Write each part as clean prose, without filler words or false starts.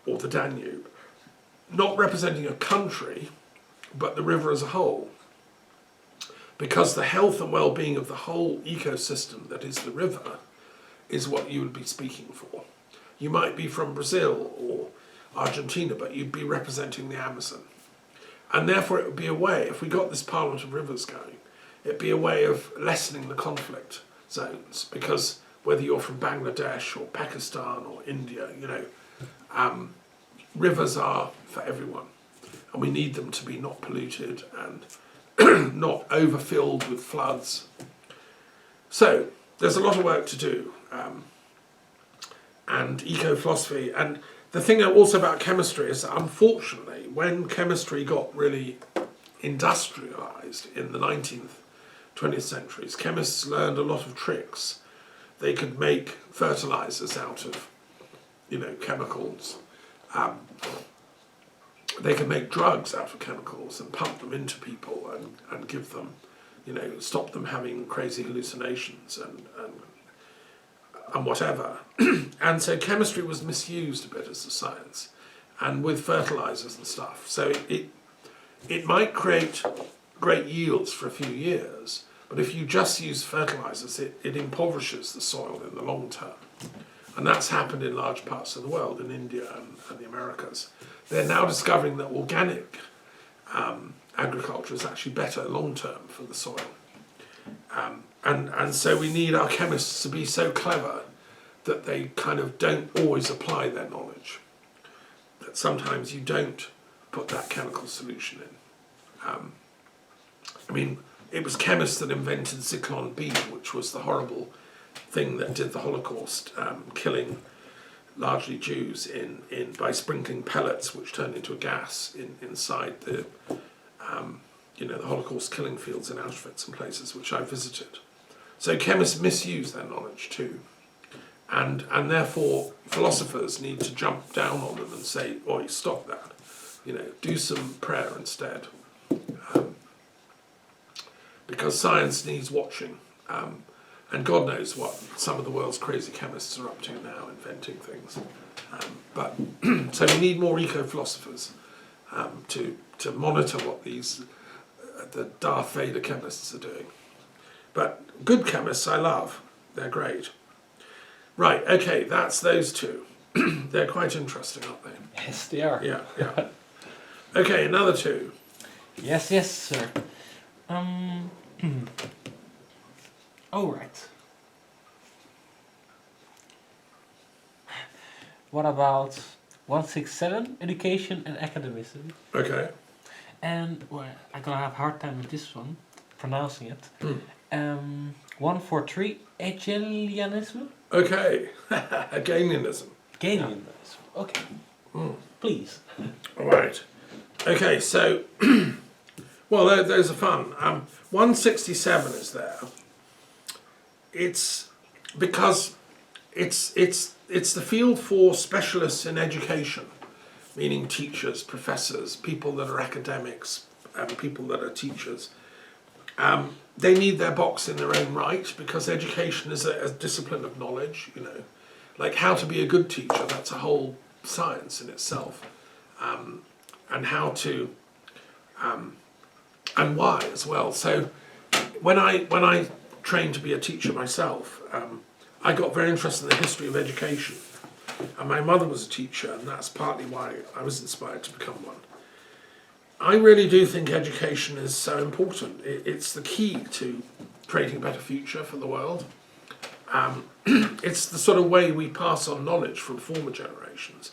or the Danube, not representing a country, but the river as a whole. Because the health and well-being of the whole ecosystem that is the river is what you would be speaking for. You might be from Brazil or Argentina, but you'd be representing the Amazon. And therefore it would be a way, if we got this Parliament of Rivers going, it'd be a way of lessening the conflict zones, because whether you're from Bangladesh or Pakistan or India, you know, rivers are for everyone. And we need them to be not polluted and not overfilled with floods. So there's a lot of work to do. And eco-philosophy, and the thing also about chemistry is that unfortunately when chemistry got really industrialized in the 19th, 20th centuries, chemists learned a lot of tricks. They could make fertilizers out of, you know, chemicals. They could make drugs out of chemicals and pump them into people and give them, you know, stop them having crazy hallucinations and whatever. And so chemistry was misused a bit as a science, and with fertilizers and stuff. So it might create great yields for a few years, but if you just use fertilizers, it impoverishes the soil in the long term. And that's happened in large parts of the world, in India and the Americas. They're now discovering that organic agriculture is actually better long term for the soil. And so we need our chemists to be so clever that they kind of don't always apply their knowledge. That sometimes you don't put that chemical solution in. I mean, it was chemists that invented Zyklon B, which was the horrible thing that did the Holocaust, killing largely Jews by sprinkling pellets, which turned into a gas inside the you know, the Holocaust killing fields in Auschwitz and places which I visited. So chemists misuse their knowledge too, and therefore philosophers need to jump down on them and say, "Oi, stop that! You know, do some prayer instead." Because science needs watching, and God knows what some of the world's crazy chemists are up to now, inventing things. But so we need more eco-philosophers to monitor what these the Darth Vader chemists are doing. But good chemists I love; they're great. Right, okay, that's those two. They're quite interesting, aren't they? Yes, they are. Yeah, yeah. Okay, another two. Yes, yes, sir. All right. What about 167, education and academicism? Okay. And well, I'm gonna have a hard time with this one, pronouncing it. 143, Hegelianism? Okay. Hegelianism. Hegelianism. Okay. Please. All right. Okay, so, well, those are fun. 167 is there. It's because it's the field for specialists in education, meaning teachers, professors, people that are academics, people that are teachers. They need their box in their own right, because education is a discipline of knowledge, you know. Like how to be a good teacher, that's a whole science in itself. And how to, and why as well. So when I trained to be a teacher myself, I got very interested in the history of education. And my mother was a teacher, and that's partly why I was inspired to become one. I really do think education is so important. It's the key to creating a better future for the world. It's the sort of way we pass on knowledge from former generations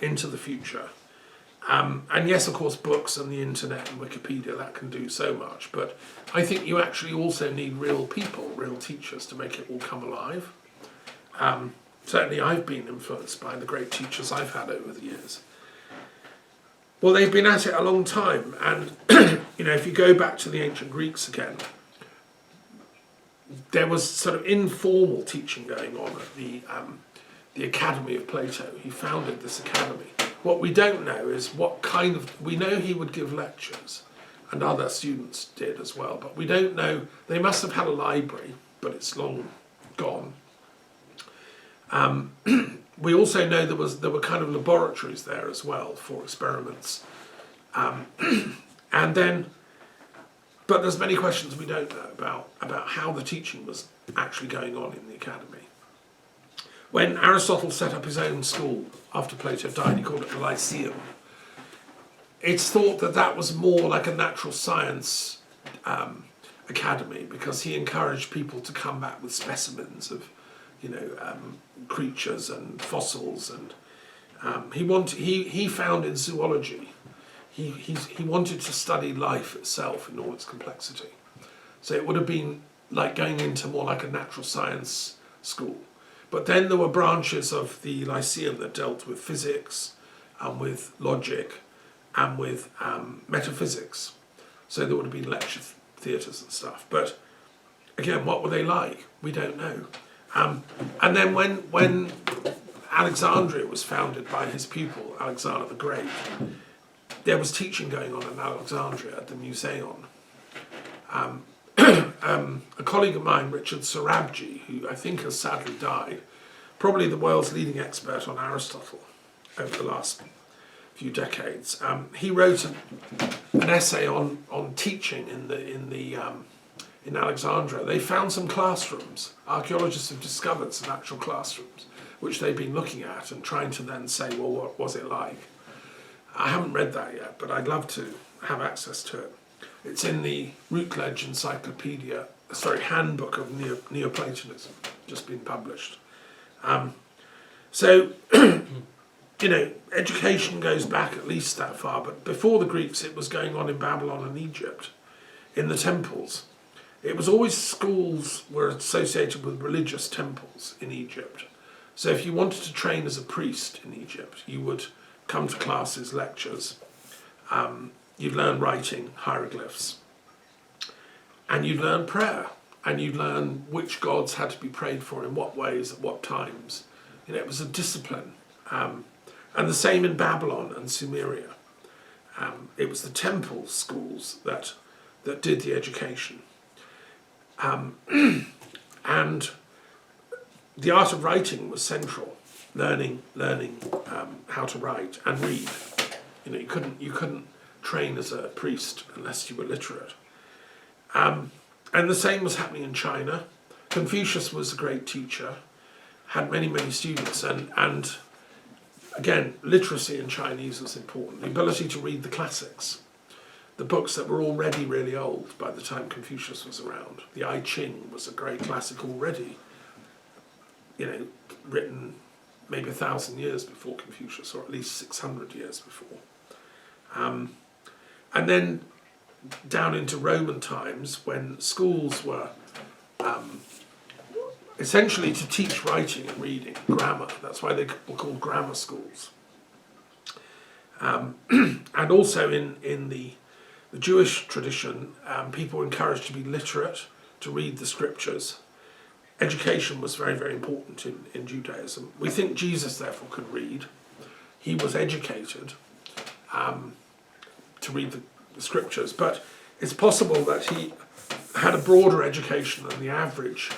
into the future. And yes, of course, books and the internet and Wikipedia, that can do so much. But I think you actually also need real people, real teachers, to make it all come alive. Certainly I've been influenced by the great teachers I've had over the years. Well, they've been at it a long time, and you know, if you go back to the ancient Greeks again, there was sort of informal teaching going on at the Academy of Plato. He founded this academy. What we don't know is what kind of, we know he would give lectures, and other students did as well, but we don't know, they must have had a library, but it's long gone. we also know there were kind of laboratories there as well for experiments, and then. But there's many questions we don't know about how the teaching was actually going on in the academy. When Aristotle set up his own school after Plato died, he called it the Lyceum. It's thought that that was more like a natural science academy, because he encouraged people to come back with specimens of, creatures and fossils, and he found in zoology. He wanted to study life itself in all its complexity. So it would have been like going into more like a natural science school. But then there were branches of the Lyceum that dealt with physics and with logic and with metaphysics. So there would have been lecture theatres and stuff. But again, what were they like? We don't know. And then when Alexandria was founded by his pupil, Alexander the Great, there was teaching going on in Alexandria at the Museon. A colleague of mine, Richard Sorabji, who I think has sadly died, probably the world's leading expert on Aristotle over the last few decades, he wrote an essay on teaching in Alexandria. They found some classrooms. Archaeologists have discovered some actual classrooms, which they've been looking at and trying to then say, well, what was it like? I haven't read that yet, but I'd love to have access to it. It's in the Routledge Handbook of Neoplatonism, just been published. So, education goes back at least that far, but before the Greeks it was going on in Babylon and Egypt, in the temples. It was always schools were associated with religious temples in Egypt. So if you wanted to train as a priest in Egypt, you would come to classes, lectures, you'd learn writing, hieroglyphs, and you'd learn prayer, and you'd learn which gods had to be prayed for in what ways, at what times. It was a discipline. And the same in Babylon and Sumeria. It was the temple schools that did the education. And the art of writing was central. Learning how to write and read. You couldn't train as a priest unless you were literate. And the same was happening in China. Confucius was a great teacher, had many students, and again, literacy in Chinese was important. The ability to read the classics, the books that were already really old by the time Confucius was around. The I Ching was a great classic already, written maybe 1,000 years before Confucius, or at least 600 years before. And then down into Roman times, when schools were essentially to teach writing and reading, grammar. That's why they were called grammar schools. And also in the Jewish tradition, people were encouraged to be literate, to read the scriptures. Education was very, very important in Judaism. We think Jesus, therefore, could read. He was educated to read the scriptures, but it's possible that he had a broader education than the average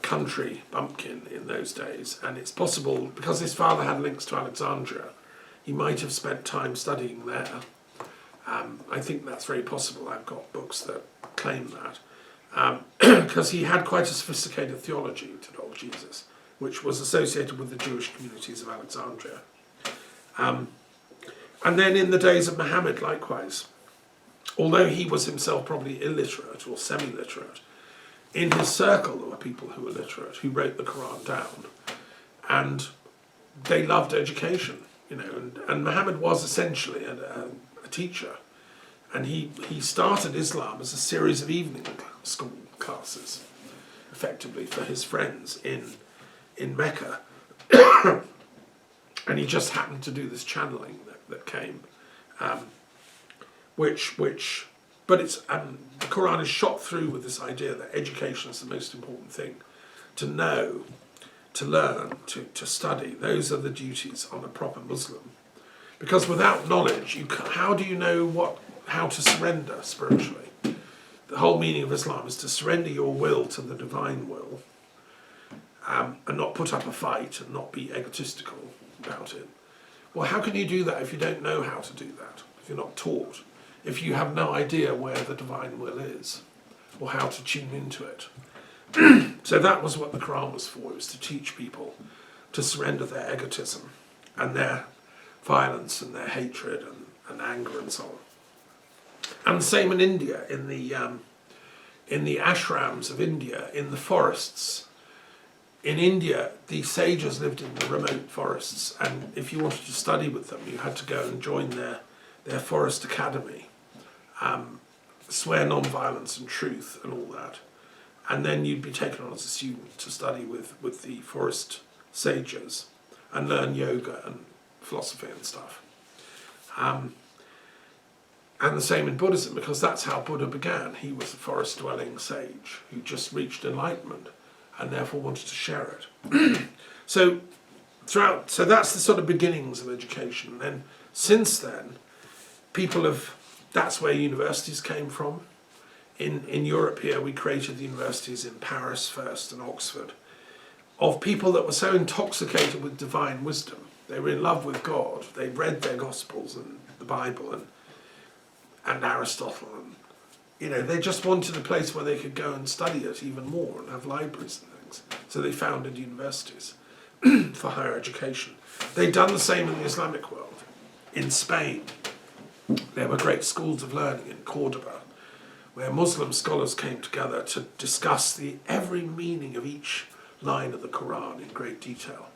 country bumpkin in those days, and it's possible, because his father had links to Alexandria, he might have spent time studying there. I think that's very possible. I've got books that claim that. Because he had quite a sophisticated theology to old Jesus, which was associated with the Jewish communities of Alexandria. And then in the days of Muhammad, likewise, although he was himself probably illiterate or semi-literate, in his circle there were people who were literate, who wrote the Quran down, and they loved education, and Muhammad was essentially a teacher. And he started Islam as a series of evening school classes, effectively, for his friends in Mecca. And he just happened to do this channeling that came, but it's the Quran is shot through with this idea that education is the most important thing. To know, to learn, to study, those are the duties on a proper Muslim. Because without knowledge, how do you know how to surrender spiritually? The whole meaning of Islam is to surrender your will to the divine will. and not put up a fight and not be egotistical about it. Well, how can you do that if you don't know how to do that? If you're not taught, if you have no idea where the divine will is, or how to tune into it. So that was what the Quran was for. It was to teach people to surrender their egotism and their violence and their hatred and anger and so on. And the same in India, in the ashrams of India, in the forests. In India, the sages lived in the remote forests, and if you wanted to study with them, you had to go and join their forest academy, swear non-violence and truth and all that. And then you'd be taken on as a student to study with the forest sages and learn yoga and philosophy and stuff. And the same in Buddhism, because that's how Buddha began. He was a forest-dwelling sage who just reached enlightenment and therefore wanted to share it. So that's the sort of beginnings of education. And then since then, that's where universities came from. In Europe here, we created the universities in Paris first and Oxford, of people that were so intoxicated with divine wisdom. They were in love with God. They read their Gospels and the Bible and Aristotle. And, they just wanted a place where they could go and study it even more and have libraries and things. So they founded universities for higher education. They'd done the same in the Islamic world. In Spain, there were great schools of learning in Cordoba, where Muslim scholars came together to discuss every meaning of each line of the Quran in great detail,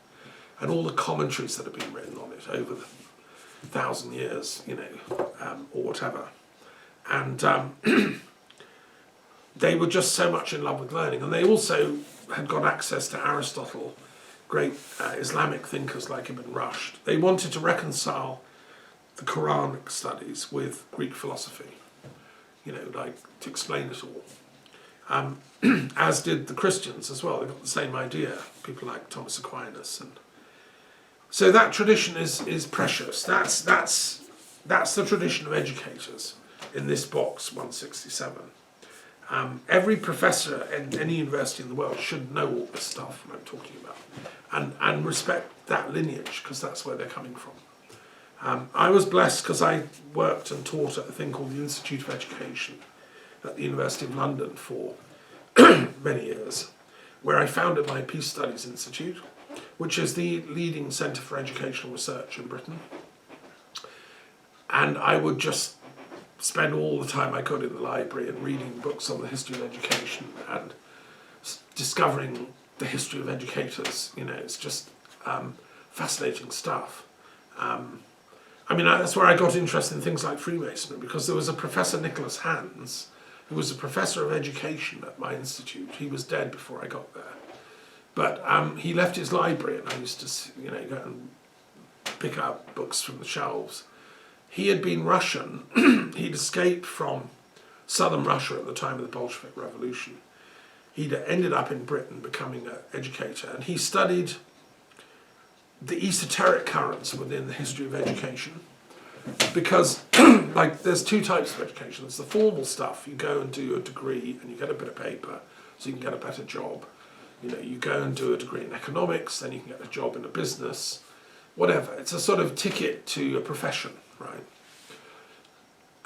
and all the commentaries that have been written on it over the 1,000 years, or whatever. And they were just so much in love with learning, and they also had got access to Aristotle, great Islamic thinkers like Ibn Rushd. They wanted to reconcile the Quranic studies with Greek philosophy, to explain it all. As did the Christians as well. They got the same idea, people like Thomas Aquinas. And so that tradition is precious. That's the tradition of educators in this box 167. Every professor in any university in the world should know all this stuff I'm talking about, and respect that lineage, because that's where they're coming from. I was blessed because I worked and taught at a thing called the Institute of Education at the University of London for many years, where I founded my Peace Studies Institute, which is the leading centre for educational research in Britain. And I would just spend all the time I could in the library and reading books on the history of education and discovering the history of educators. It's just fascinating stuff. That's where I got interested in things like Freemasonry, because there was a Professor Nicholas Hands, who was a professor of education at my institute. He was dead before I got there. But he left his library, and I used to, go and pick up books from the shelves. He had been Russian. He'd escaped from southern Russia at the time of the Bolshevik Revolution. He'd ended up in Britain becoming an educator, and he studied the esoteric currents within the history of education, because there's two types of education. There's the formal stuff. You go and do a degree and you get a bit of paper so you can get a better job. You go and do a degree in economics, then you can get a job in a business, whatever. It's a sort of ticket to a profession, right?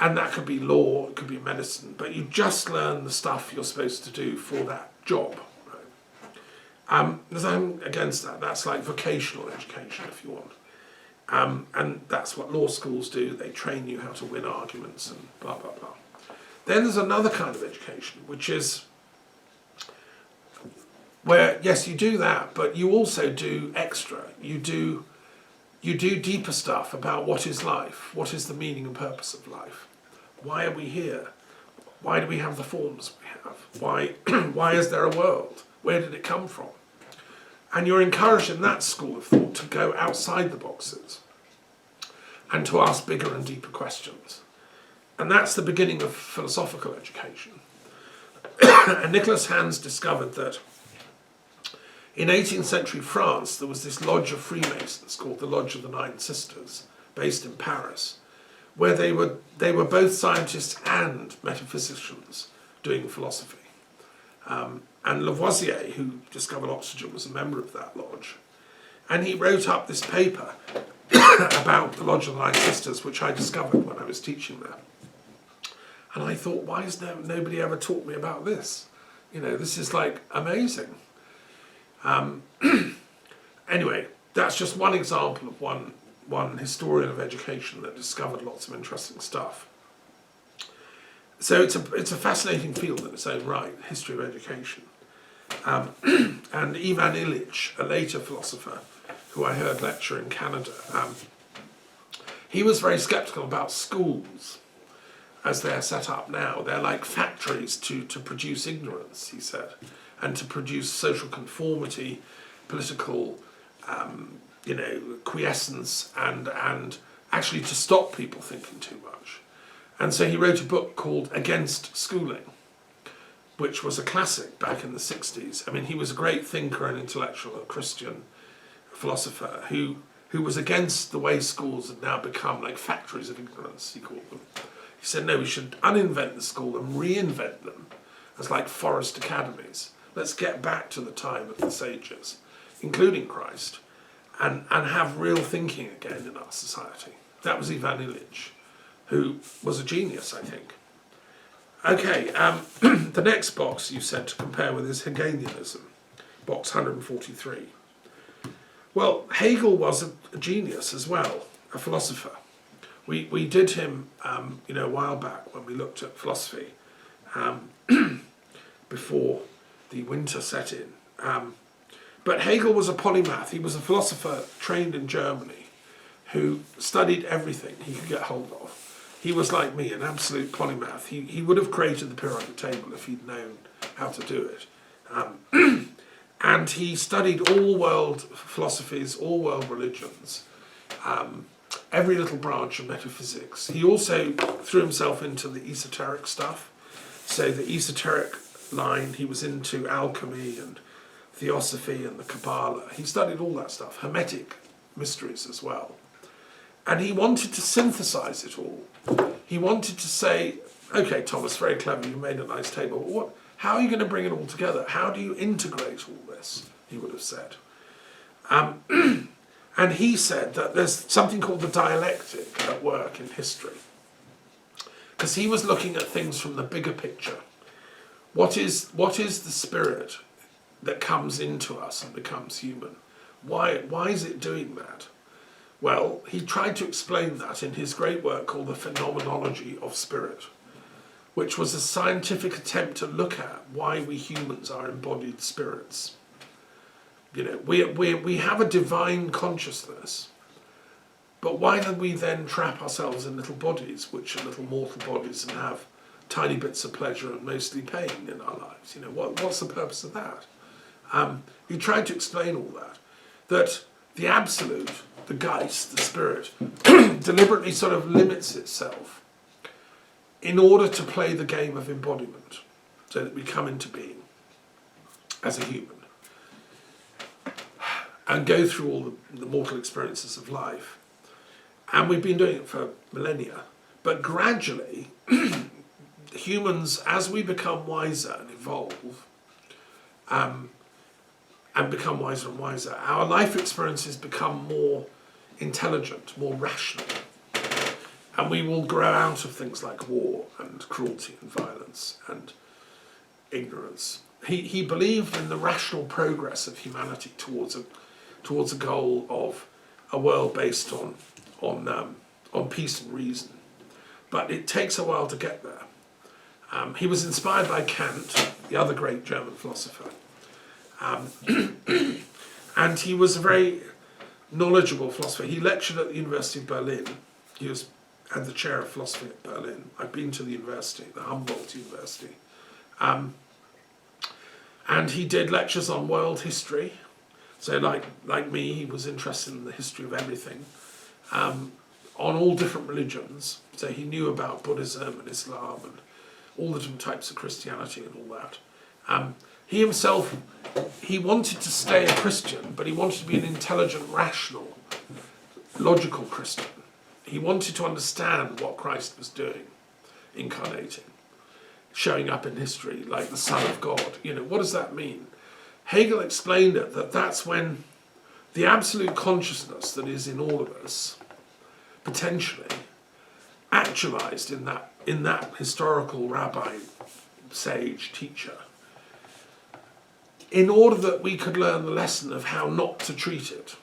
And that could be law, it could be medicine, but you just learn the stuff you're supposed to do for that job. Because I'm against that. That's like vocational education, if you want. And that's what law schools do. They train you how to win arguments and blah, blah, blah. Then there's another kind of education, which is where, yes, you do that, but you also do extra. You do deeper stuff about what is life, what is the meaning and purpose of life. Why are we here? Why do we have the forms we have? Why is there a world? Where did it come from? And you're encouraged in that school of thought to go outside the boxes and to ask bigger and deeper questions. And that's the beginning of philosophical education. And Nicholas Hands discovered that in 18th century France, there was this lodge of Freemasons called the Lodge of the Nine Sisters, based in Paris, where they were both scientists and metaphysicians doing philosophy. And Lavoisier, who discovered oxygen, was a member of that lodge. And he wrote up this paper about the Lodge of the Nine Sisters, which I discovered when I was teaching there. And I thought, why has nobody ever taught me about this? You know, this is like amazing. Anyway, that's just one example of one historian of education that discovered lots of interesting stuff. So it's a fascinating field in its own right, history of education. And Ivan Illich, a later philosopher who I heard lecture in Canada, he was very sceptical about schools as they're set up now. They're like factories to produce ignorance, he said, and to produce social conformity, political quiescence, and actually to stop people thinking too much. And so he wrote a book called Against Schooling, which was a classic back in the 60s. I mean, he was a great thinker and intellectual, a Christian philosopher who was against the way schools had now become like factories of ignorance, he called them. He said, no, we should uninvent the school and reinvent them as like forest academies. Let's get back to the time of the sages, including Christ, and have real thinking again in our society. That was Ivan Illich, who was a genius, I think. Okay, the next box you said to compare with is Hegelianism, box 143. Well, Hegel was a genius as well, a philosopher. We did him, a while back when we looked at philosophy before the winter set in. But Hegel was a polymath. He was a philosopher trained in Germany who studied everything he could get hold of. He was like me, an absolute polymath. He would have created the periodic table if he'd known how to do it. And he studied all world philosophies, all world religions, every little branch of metaphysics. He also threw himself into the esoteric stuff. So the esoteric line, he was into alchemy and theosophy and the Kabbalah. He studied all that stuff, Hermetic mysteries as well. And he wanted to synthesize it all. He wanted to say, okay, Thomas, very clever, you made a nice table, but how are you going to bring it all together? How do you integrate all this? He would have said. And he said that there's something called the dialectic at work in history. Because he was looking at things from the bigger picture. What is the spirit that comes into us and becomes human? Why is it doing that? Well, he tried to explain that in his great work called The Phenomenology of Spirit, which was a scientific attempt to look at why we humans are embodied spirits. You know, we have a divine consciousness, but why do we then trap ourselves in little bodies, which are little mortal bodies, and have tiny bits of pleasure and mostly pain in our lives? You know, what's the purpose of that? He tried to explain all that the absolute, the Geist, the spirit, deliberately sort of limits itself in order to play the game of embodiment, so that we come into being as a human and go through all the mortal experiences of life. And we've been doing it for millennia. But gradually, humans, as we become wiser and evolve, and become wiser and wiser, our life experiences become more intelligent, more rational. And we will grow out of things like war and cruelty and violence and ignorance. He believed in the rational progress of humanity towards a goal of a world based on peace and reason. But it takes a while to get there. He was inspired by Kant, the other great German philosopher. And he was a very knowledgeable philosopher. He lectured at the University of Berlin. He had the chair of philosophy at Berlin. I've been to the university, the Humboldt University. And he did lectures on world history. So like me, he was interested in the history of everything, on all different religions. So he knew about Buddhism and Islam and all the different types of Christianity and all that. He himself, he wanted to stay a Christian, but he wanted to be an intelligent, rational, logical Christian. He wanted to understand what Christ was doing, incarnating. showing up in history, like the Son of God. You know, what does that mean? Hegel explained it, that that's when the absolute consciousness that is in all of us, potentially, actualized in that historical rabbi, sage, teacher, in order that we could learn the lesson of how not to treat it.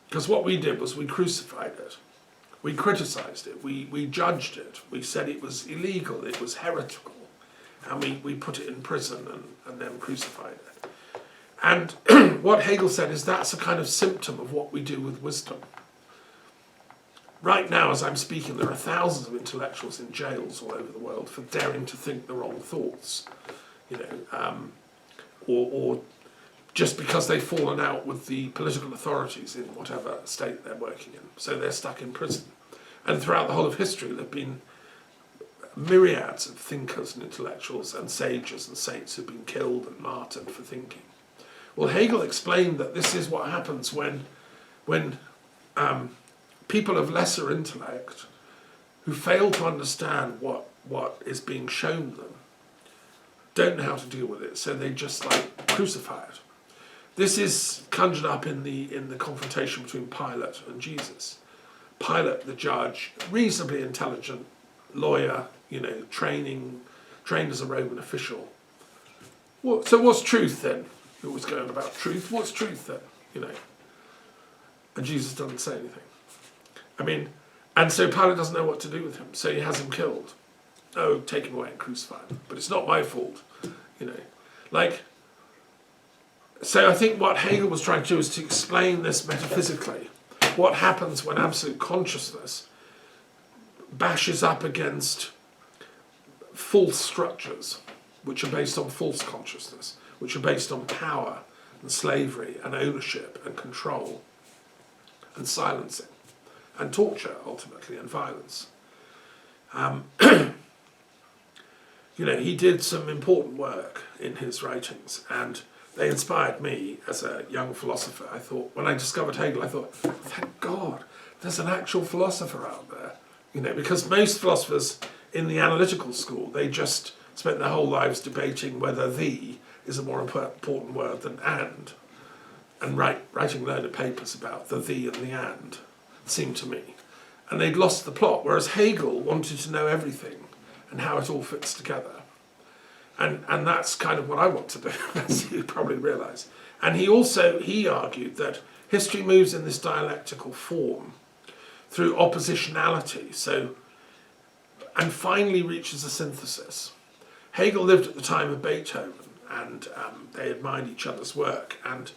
Because what we did was we crucified it. We criticized it. We judged it. We said it was illegal, it was heretical. And we put it in prison and then crucified it. And what Hegel said is that's a kind of symptom of what we do with wisdom. Right now, as I'm speaking, there are thousands of intellectuals in jails all over the world for daring to think the wrong thoughts, you know, or just because they've fallen out with the political authorities in whatever state they're working in. So they're stuck in prison. And throughout the whole of history, there have been myriads of thinkers and intellectuals and sages and saints who've been killed and martyred for thinking. Well, Hegel explained that this is what happens when people of lesser intellect who fail to understand what is being shown them don't know how to deal with it, so they just like crucify it. This is conjured up in the confrontation between Pilate and Jesus. Pilate, the judge, reasonably intelligent lawyer, you know, trained as a Roman official. Well, so what's truth then? Who was going about truth? What's truth then? You know, and Jesus doesn't say anything. I mean, and so Pilate doesn't know what to do with him, so he has him killed. Oh, take him away and crucify him. But it's not my fault, you know. Like, so I think what Hegel was trying to do is to explain this metaphysically. What happens when absolute consciousness bashes up against false structures, which are based on false consciousness, which are based on power and slavery and ownership and control and silencing and torture, ultimately, and violence. You know, he did some important work in his writings, and they inspired me as a young philosopher. I thought, when I discovered Hegel, I thought, thank God, there's an actual philosopher out there. You know, because most philosophers in the analytical school, they just spent their whole lives debating whether "the" is a more important word than "and," writing learned papers about the "the" and the "and," it seemed to me. And they'd lost the plot, whereas Hegel wanted to know everything and how it all fits together. And that's kind of what I want to do, as you probably realise. And he argued that history moves in this dialectical form through oppositionality, and finally reaches a synthesis. Hegel lived at the time of Beethoven, and they admired each other's work. And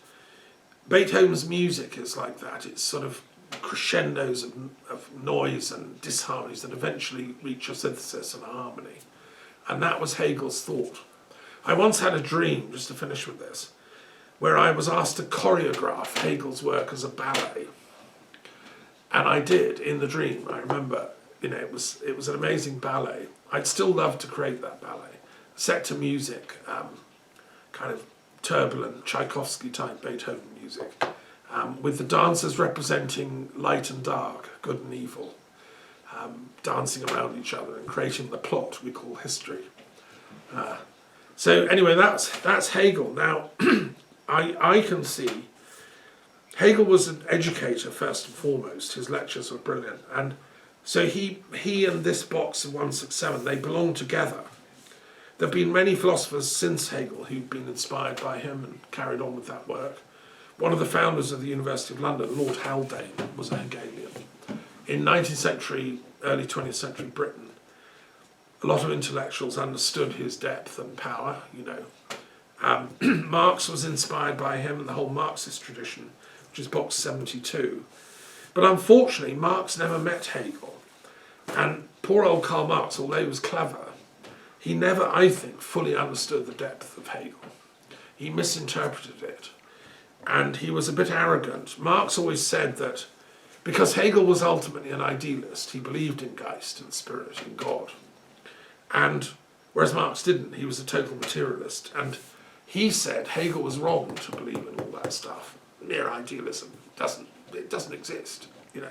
Beethoven's music is like that. It's sort of crescendos of noise and disharmonies that eventually reach a synthesis and a harmony. And that was Hegel's thought. I once had a dream, just to finish with this, where I was asked to choreograph Hegel's work as a ballet. And I did, in the dream. I remember, you know, it was an amazing ballet. I'd still love to create that ballet, set to music, kind of turbulent Tchaikovsky-type Beethoven music, with the dancers representing light and dark, good and evil, dancing around each other and creating the plot we call history. So anyway, that's Hegel. Now, I can see Hegel was an educator first and foremost. His lectures were brilliant, and so he and this box of 167, they belong together. There have been many philosophers since Hegel who've been inspired by him and carried on with that work. One of the founders of the University of London, Lord Haldane, was a Hegelian. In 19th century, early 20th century Britain, a lot of intellectuals understood his depth and power, you know. Marx was inspired by him and the whole Marxist tradition, which is box 72. But unfortunately, Marx never met Hegel. And poor old Karl Marx, although he was clever, he never, I think, fully understood the depth of Hegel. He misinterpreted it. And he was a bit arrogant. Marx always said that because Hegel was ultimately an idealist, he believed in Geist and spirit and God. And whereas Marx didn't, he was a total materialist. And he said Hegel was wrong to believe in all that stuff. Mere idealism doesn't exist, you know.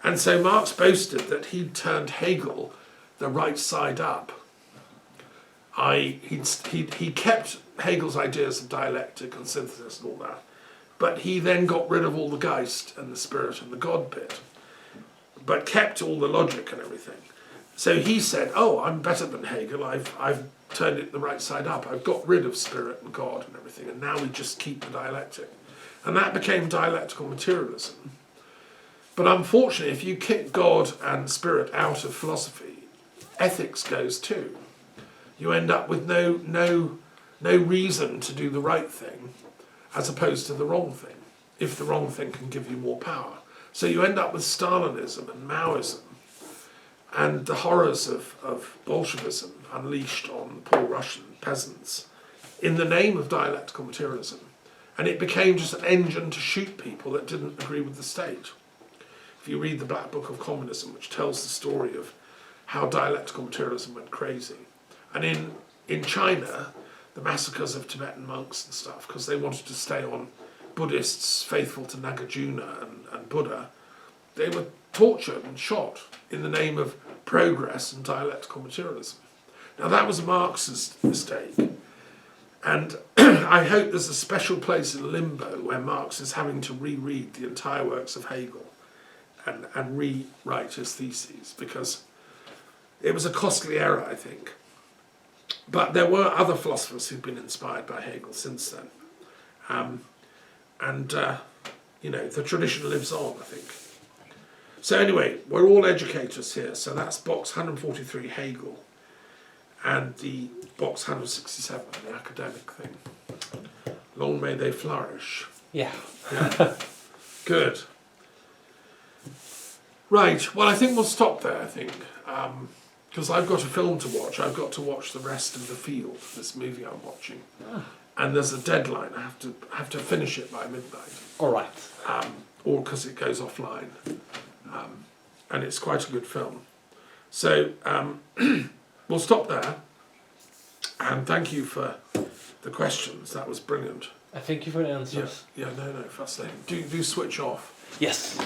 And so Marx boasted that he'd turned Hegel the right side up. he kept Hegel's ideas of dialectic and synthesis and all that, but he then got rid of all the Geist and the spirit and the God bit, but kept all the logic and everything. So he said, "Oh, I'm better than Hegel. I've turned it the right side up. I've got rid of spirit and God and everything, and now we just keep the dialectic," and that became dialectical materialism. But unfortunately, if you kick God and spirit out of philosophy, ethics goes too. You end up with no reason to do the right thing as opposed to the wrong thing, if the wrong thing can give you more power. So you end up with Stalinism and Maoism and the horrors of Bolshevism unleashed on poor Russian peasants in the name of dialectical materialism. And it became just an engine to shoot people that didn't agree with the state. If you read the Black Book of Communism, which tells the story of how dialectical materialism went crazy. And in China, the massacres of Tibetan monks and stuff, because they wanted to stay on Buddhists faithful to Nagarjuna and Buddha, they were tortured and shot in the name of progress and dialectical materialism. Now that was a Marxist mistake. And I hope there's a special place in limbo where Marx is having to reread the entire works of Hegel and rewrite his theses, because it was a costly error, I think. But there were other philosophers who've been inspired by Hegel since then. The tradition lives on, I think. So anyway, we're all educators here. So that's box 143, Hegel, and the box 167, the academic thing. Long may they flourish. Yeah. Good. Right, well, I think we'll stop there, I think. Because I've got a film to watch. I've got to watch The Rest of the Field, this movie I'm watching. And there's a deadline. I have to finish it by midnight. All right. Or because it goes offline. And it's quite a good film. So we'll stop there. And thank you for the questions. That was brilliant. I thank you for the answers. Yeah, no, fascinating. Do switch off. Yes.